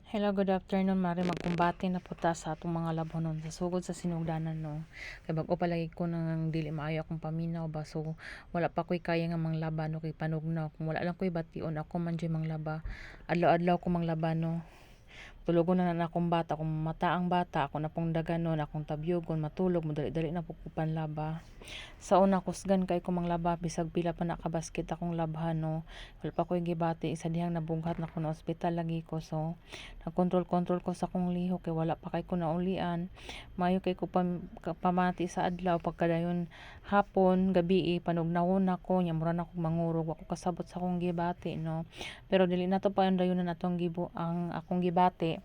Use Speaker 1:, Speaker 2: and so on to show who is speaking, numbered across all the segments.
Speaker 1: Hello, good afternoon, mari magkumbati na puta sa atong mga labhonon sa sugod sa sinugdanan no. Kay bag-o palagi ko nang dili maayo akong paminaw ba, so wala pa koy kaya nga manglaba no, kay panugnaw kung wala lang koy bation ako man dyan manglaba, adlaw-adlaw ko manglaba no. Tulogon na akong bata, kung mata ang bata ako na pong daganon, akong tabyugon matulog mo dali-dali na pukupan laba. Sa una kusgan kay ko manglaba bisag pila pa nakabasket akong labhan no. Wala pa ko'y gibati, isa dihang nabunghat na ko na ospital lagi ko, so nagkontrol-kontrol ko sa kong lihok kay wala pa kay ko naulian. Mayo kay ko pamati sa adlaw, pagkadayon hapon gabi panugnawon ako nya mura na ko mangurog, ako kasabot sa kong gibati no. Pero dili na to pa ang dayonan atong ang akong gibati.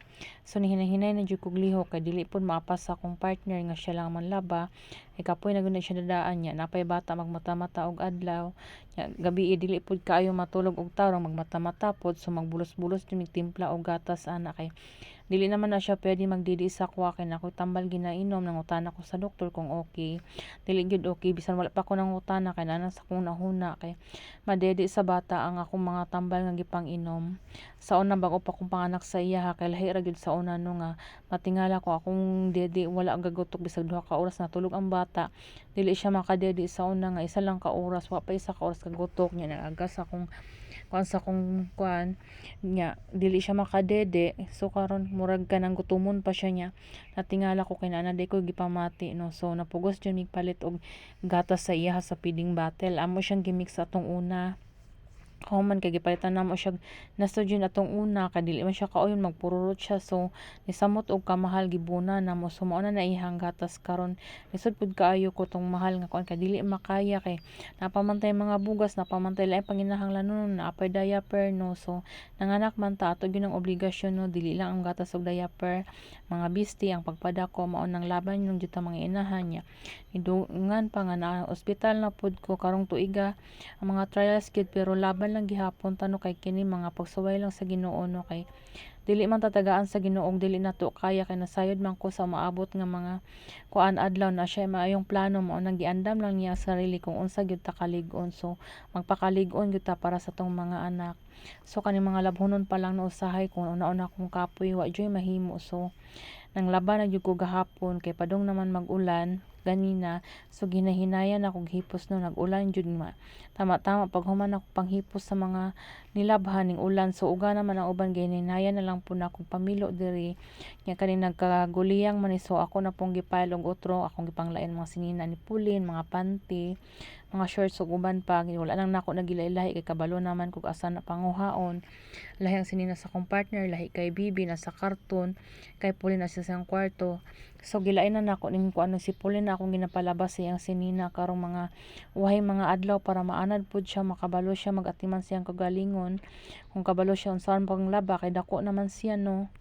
Speaker 1: So nihinay-hinay na jud kog lihok kay dili pud maapas sa akong partner nga siya lang manlaba. Kay kapoy na gud na siya dadaan niya, napay bata magmata-mata og adlaw. Gabi dili pud kaayo matulog og tarong magmata-mata pod, so magbulos-bulos jud timpla og gatas ana kay dili naman na siya pwede magdidi sa kuha kay nakoy tambal ginainom, nangutana ko sa doktor kung okay. Dili gyud okay bisan wala pa ko nangutana kay nana sa kong nahuna kay madedi sa bata ang akong mga tambal nga gipang-inom. Sa una bago pa kong panganak sa iya kay lahi ra gyud sa una no nga matingala ko akong dede wala gagutok bisag duha ka oras natulog ang bata. Dili siya makadedi sa una nga isa lang ka oras, wa pa isa ka oras kagutok niya nagagas akong kuan nya dili siya makadede. So karon murag kanang gutumon pa siya niya, natingala ko kay naa day ko gipamati no, so napugos jud mig palit og gatas sa iya sa feeding bottle. Amo siyang gimix sa atong una, human kay gipalitan namo siya nasudyon atong una kay dili man siya kauyon magpururot siya, so nisamot og kamahal gibuna namo, so mao na ihang gatas karon. Lisod pud kaayo ko tong mahal nga kuan kay dili makaya kay napamantay mga bugas, napamantay lain panginahanglanon, naapay diaper no, so nanganak man ta ato gyud ang obligasyon no, dili lang ang gatas og diaper. Mga bisti ang pagpadako mao nang laban yung jud ta mga inahan niya. Idungan pa nga na ospital na pud ko karong tuiga ang mga trials gid, pero laban lang gihapon tano kay kini mga pagsuway lang sa Ginoo no, kay dili man tatagaan sa Ginoo, dili nato kaya kay nasayod man ko sa maabot nga mga kuan adlaw na siya maayong plano mao nang giandam lang niya ang sarili kung unsa gyud ta kalig-on, so magpakalig-on gyud ta para sa tong mga anak. So kani mga labhonon pa lang na usahay kung una-una kong kapoy wa joy mahimo, so nang laban na gyud ko gahapon kay padung naman mag-ulan ganina, so ginahinayan akong hipos no, nag-ulan jud ma tama-tama pag human ako panghipos sa mga nilabhan ning ulan, so uga naman ang uban ginahinayan na lang po na akong pamilo diri nya kani nagkaguliyang man so ako na pong gipile og utro, akong gipanglain mga sinina ni Pulin, mga panty, mga shorts ug uban pa. Wala lang nako nagilahi-lahi kay kabalo naman kung asa na panguhaon. Lahi ang sinina sa akong partner, lahi kay Bibi nasa karton, kay Pulin nasa siyang kwarto. So gilain na nako ning kuan si Pulin na akong ginapalabas sa iyang sinina karong mga uhay mga adlaw para maanad pud siya, makabalo siya, magatiman siyang kagalingon kung kabalo siya unsaon panglaba kay dako naman siya no.